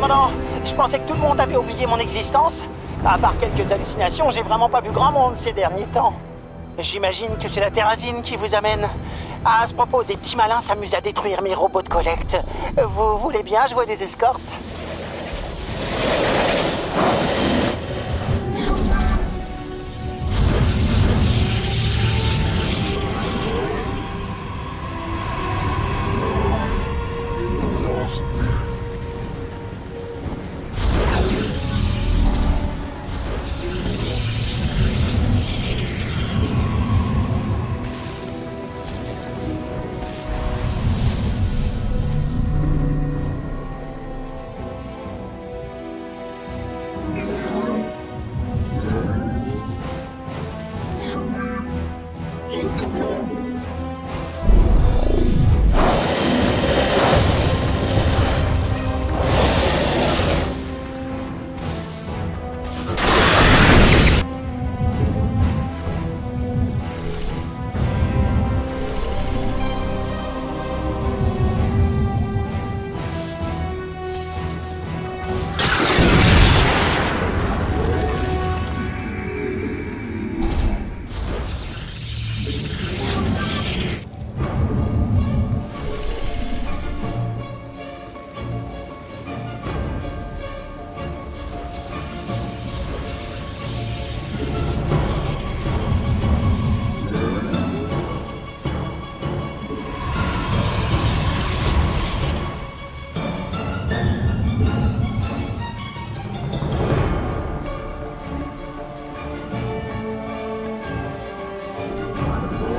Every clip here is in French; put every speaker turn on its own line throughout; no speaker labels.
commandant. Je pensais que tout le monde avait oublié mon existence. À part quelques hallucinations, j'ai vraiment pas vu grand monde ces derniers temps. J'imagine que c'est la Terrazine qui vous amène. À ce propos, des petits malins s'amusent à détruire mes robots de collecte. Vous voulez bien jouer les escortes?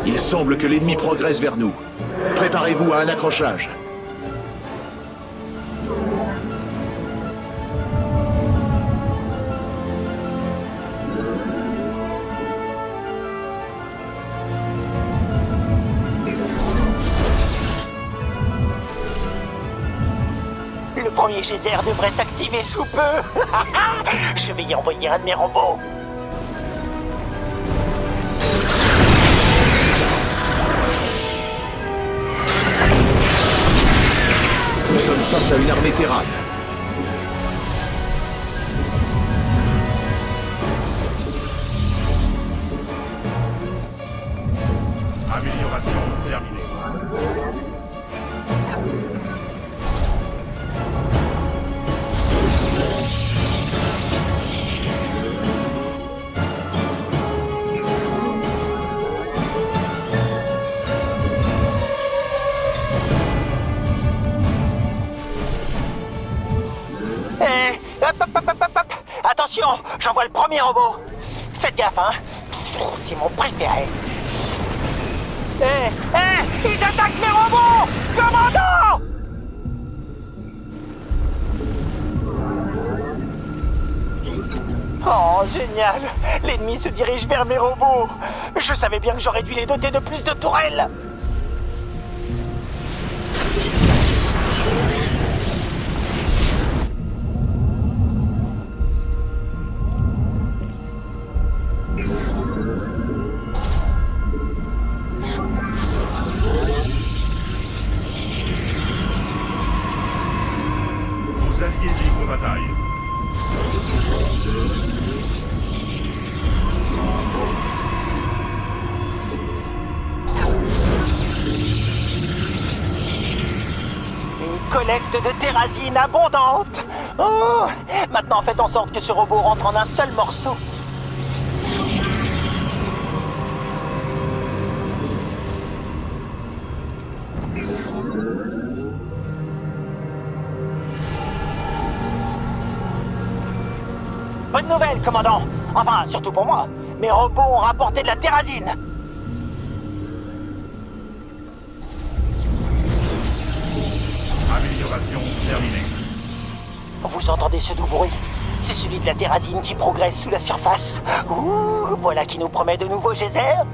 Il semble que l'ennemi progresse vers nous. Préparez-vous à un accrochage.
Le premier geyser devrait s'activer sous peu. Je vais y envoyer un de mes robots.
Nous sommes face à une armée terrane.
Amélioration terminée.
Hop. Attention, j'envoie le premier robot. Faites gaffe, hein. C'est mon préféré. Ils attaquent mes robots! Commandant! Oh, génial! L'ennemi se dirige vers mes robots. Je savais bien que j'aurais dû les doter de plus de tourelles.
Vos alliés livrent bataille.
Une collecte de terrazine abondante. Oh, maintenant faites en sorte que ce robot rentre en un seul morceau. Bonne nouvelle, commandant. Enfin, surtout pour moi. Mes robots ont rapporté de la terrazine.
Amélioration terminée.
Vous entendez ce doux bruit? C'est celui de la terrazine qui progresse sous la surface. Ouh, voilà qui nous promet de nouveaux geysers.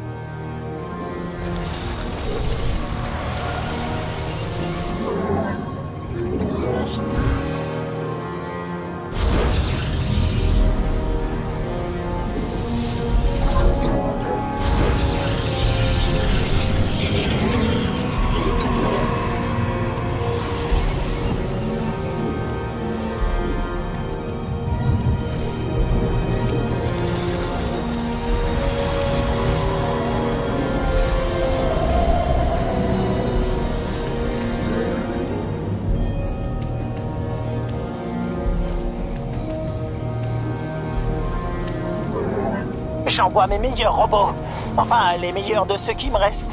J'envoie mes meilleurs robots. Enfin, les meilleurs de ceux qui me restent.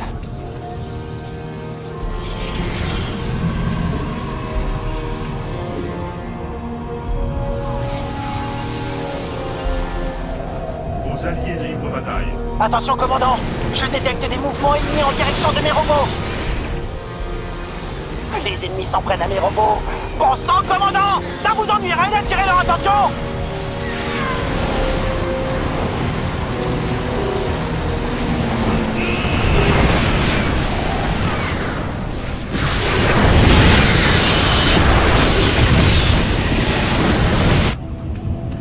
Vos alliés livrent bataille.
Attention, commandant! Je détecte des mouvements ennemis en direction de mes robots! Les ennemis s'en prennent à mes robots! Bon sang, commandant! Ça vous ennuierait d'attirer leur attention?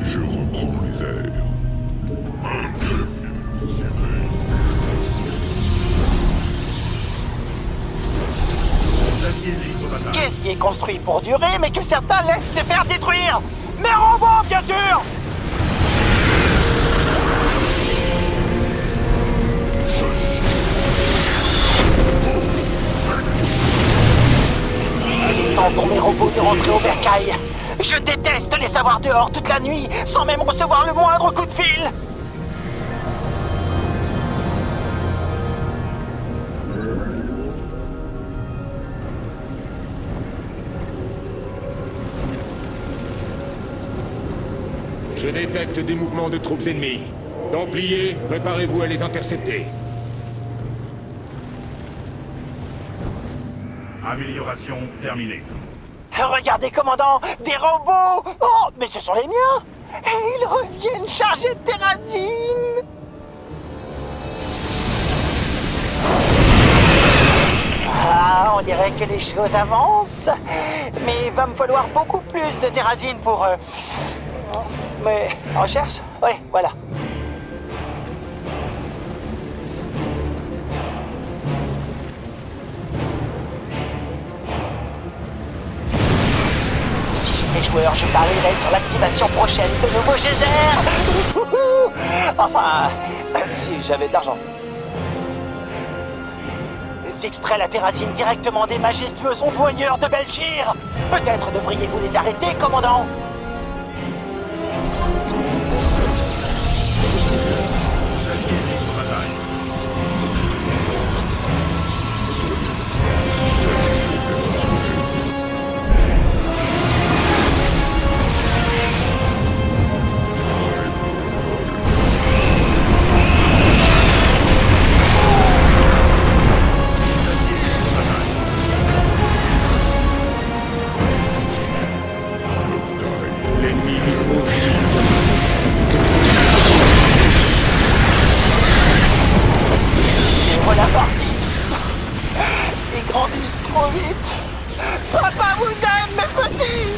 Je reprends les airs.
Vos alliés livrent bataille.
Qu'est-ce qui est construit pour durer, mais que certains laissent se faire détruire? Mes robots, bien sûr! Il est temps pour mes robots de rentrer au bercail. Je déteste les savoir dehors toute la nuit, sans même recevoir le moindre coup de fil.
Je détecte des mouvements de troupes ennemies. Templiers, préparez-vous à les intercepter.
Amélioration terminée.
Regardez, commandant, des robots! Oh, mais ce sont les miens! Et ils reviennent chargés de terrazine! Ah, on dirait que les choses avancent. Mais il va me falloir beaucoup plus de terrazine pour... Mais... On cherche? Oui, voilà. Si j'étais joueur, je parlerais sur l'activation prochaine de nouveaux geysers. Enfin, si j'avais de l'argent. J'extrais la terrazine directement des majestueux ondoyeurs de Belchir. Peut-être devriez-vous les arrêter, commandant?
Vos alliés livrent bataille.
L'ennemi dispose.
Et voilà parti. Ils grandissent trop vite. Papa vous aime, mes petits.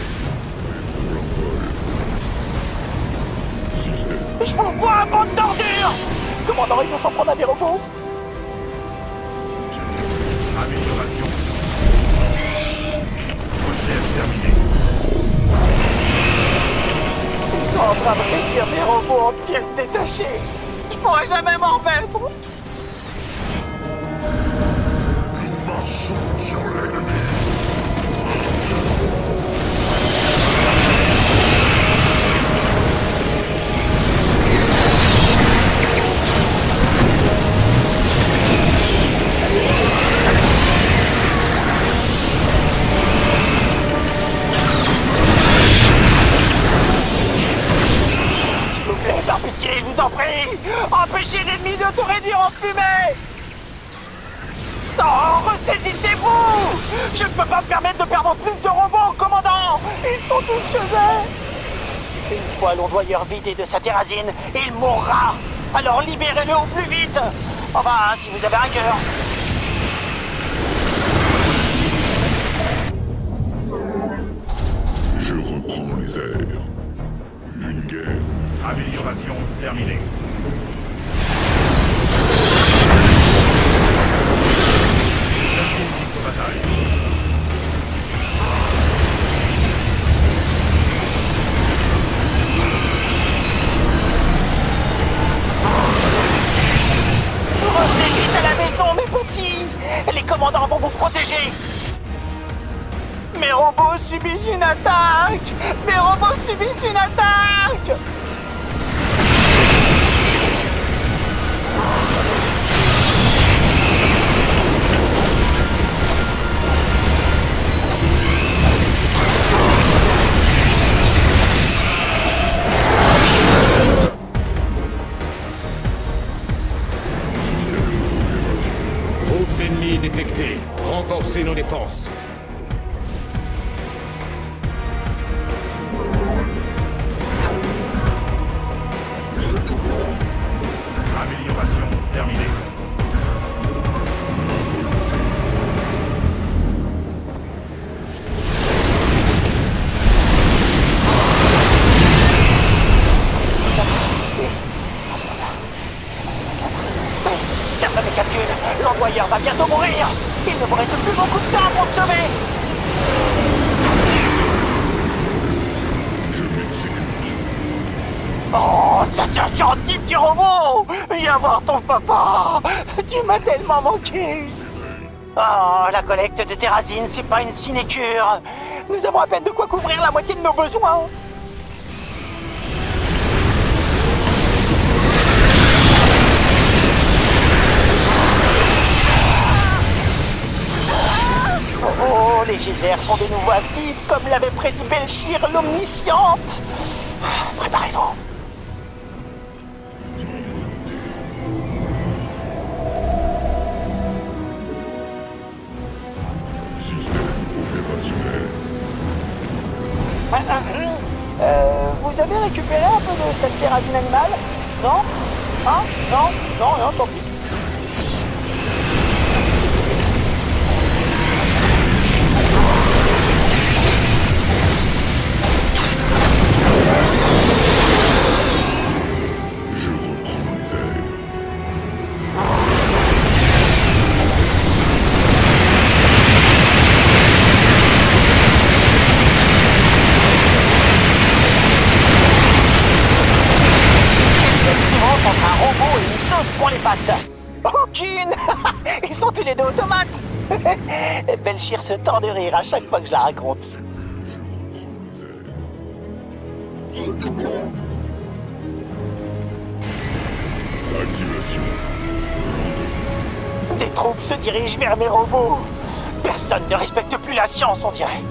Je vous vois un bande d'ordures. Commandant, ils vont s'en prendre à des robots.
Amélioration. Recherche terminée.
Ils sont en train de réduire mes robots en pièces détachées. Je pourrais jamais m'en remettre.
Nous marchons sur l'ennemi.
S'il vous plaît, par pitié, je vous en prie. Empêchez l'ennemi de tout réduire en fumée. Non, ressaisissez-vous. Je ne peux pas me permettre de perdre plus de robots, commandant. Ils sont tous chez eux. Une fois l'ondoyeur vidé de sa terrazine, il mourra. Alors libérez-le au plus vite. Enfin, si vous avez un cœur.
Je reprends les airs. Une guerre.
Amélioration terminée. Vos alliés livrent bataille.
Revenez vite à la maison, mes petits. Les commandants vont vous protéger. Mes robots subissent une attaque. Mes robots subissent une attaque.
renforcer nos défenses.
Amélioration terminée.
Personne ne calcule. L'envoyeur va bientôt mourir. Il ne vous reste plus beaucoup de temps pour te sauver. Oh, ça c'est gentil, petit robot. Viens voir ton papa. Tu m'as tellement manqué. Oh, la collecte de terrazine, c'est pas une sinécure. Nous avons à peine de quoi couvrir la moitié de nos besoins. Oh, les geysers sont de nouveau actifs, comme l'avait prédit Belchir, l'omnisciente. Préparez-vous. Vous avez récupéré un peu de cette terrazine animale? Non? Hein? Non? Non, non, tant pis. Entre un robot et une sauce pour les pattes. Aucune. Ils sont tous les deux automates. Belchir se tord de rire à chaque fois que je la raconte.
Activation.
Des troupes se dirigent vers mes robots. Personne ne respecte plus la science, on dirait.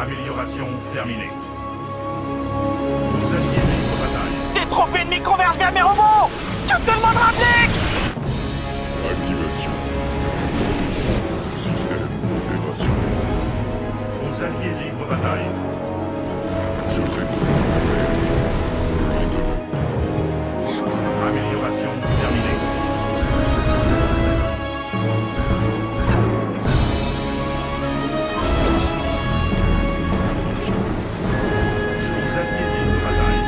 Amélioration terminée. Vos alliés livrent bataille.
Des troupes ennemies convergent vers mes robots. Captain le moindre applique.
Activation. Système d'opération. Vos alliés livrent bataille. Je réponds. Amélioration terminée. Vos alliés livrent bataille.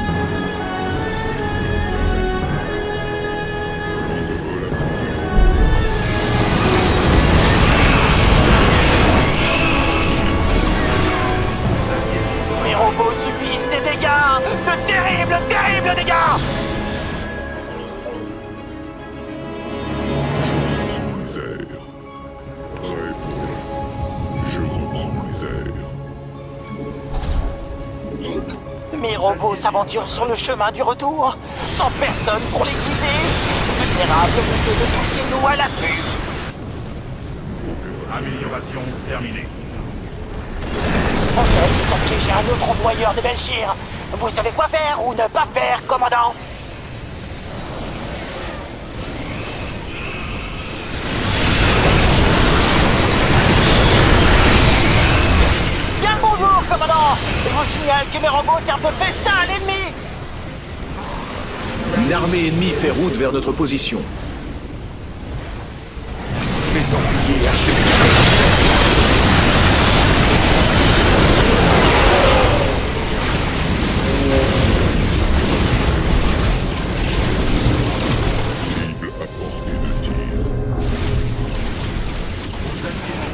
Mes robots subissent des dégâts. De terribles, terribles dégâts.
Les airs. Prêt pour le... Je reprends les airs.
Mes robots s'aventurent sur le chemin du retour, sans personne pour les guider. Vulnérables au milieu de tous ces loups à l'affût.
Amélioration terminée.
On dirait qu'ils ont piégé un autre envoyeur de Belchir. Vous savez quoi faire ou ne pas faire, commandant? Bien le bonjour, commandant. Je vous signale que mes robots servent de festin à l'ennemi.
Une armée ennemie fait route vers notre position.
Les Templiers achèvent.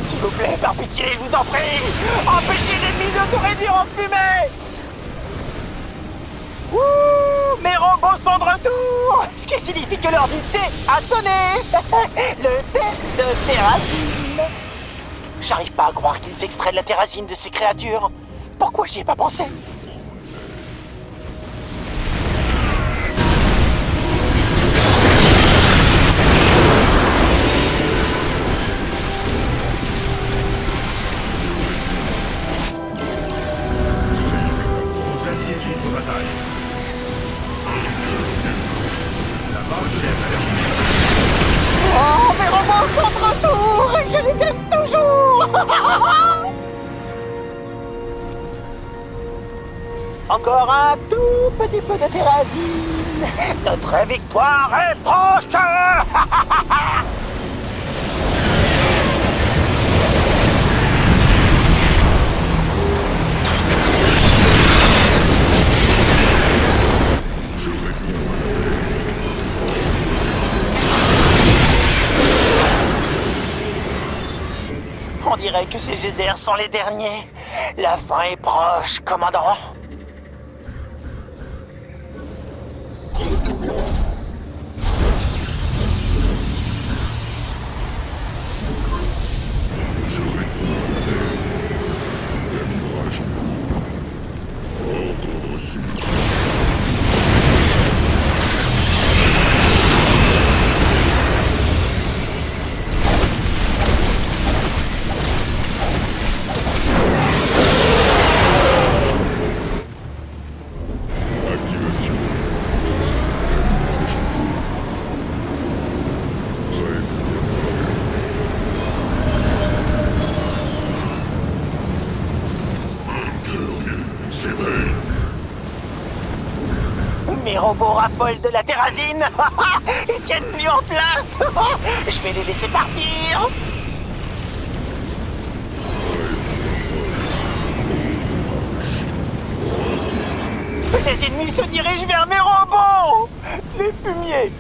S'il vous plaît, par pitié, je vous en prie. Empêchez l'ennemi de nous réduire en fumée. Ouh, mes robots sont de retour. Ce qui signifie que l'heure du thé a sonné. Le thé de terrazine. J'arrive pas à croire qu'ils extraient de la terrazine de ces créatures. Pourquoi j'y ai pas pensé? Encore un tout petit peu de terrazine. Notre victoire est proche. On dirait que ces geysers sont les derniers. La fin est proche, commandant. Mes robots raffolent de la terrazine. Ils tiennent plus en place. Je vais les laisser partir. Les ennemis se dirigent vers mes robots. Les fumiers.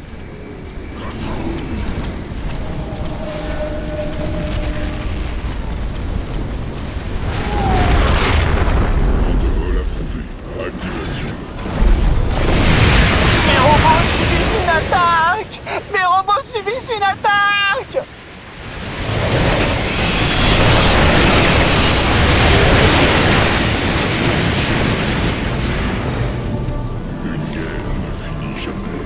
Mes robots subissent une attaque.
Une guerre ne finit jamais.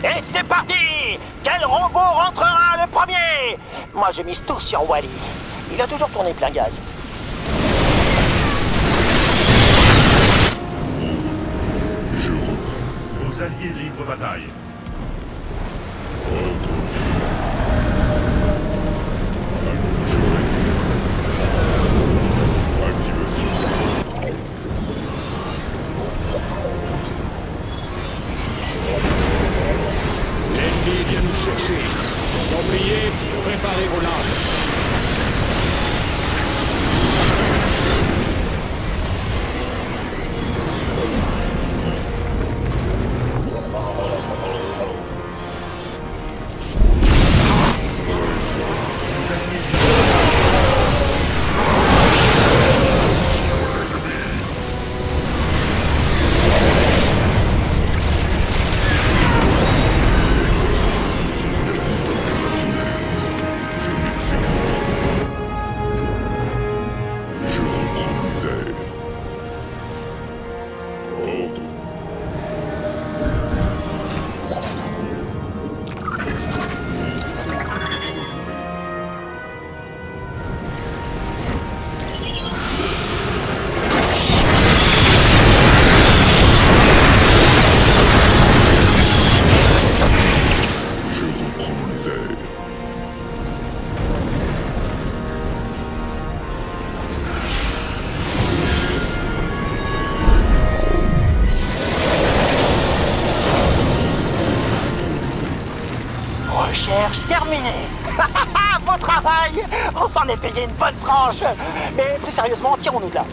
Et c'est parti! Quel robot rentrera le premier? Moi, je mise tout sur Wally. Il a toujours tourné plein gaz.
Vos alliés livrent bataille.
L'ennemi vient nous chercher. Templiers, préparez vos lames.
Recherche terminée. Beau travail. On s'en est payé une bonne tranche. Mais plus sérieusement, tirons-nous de là.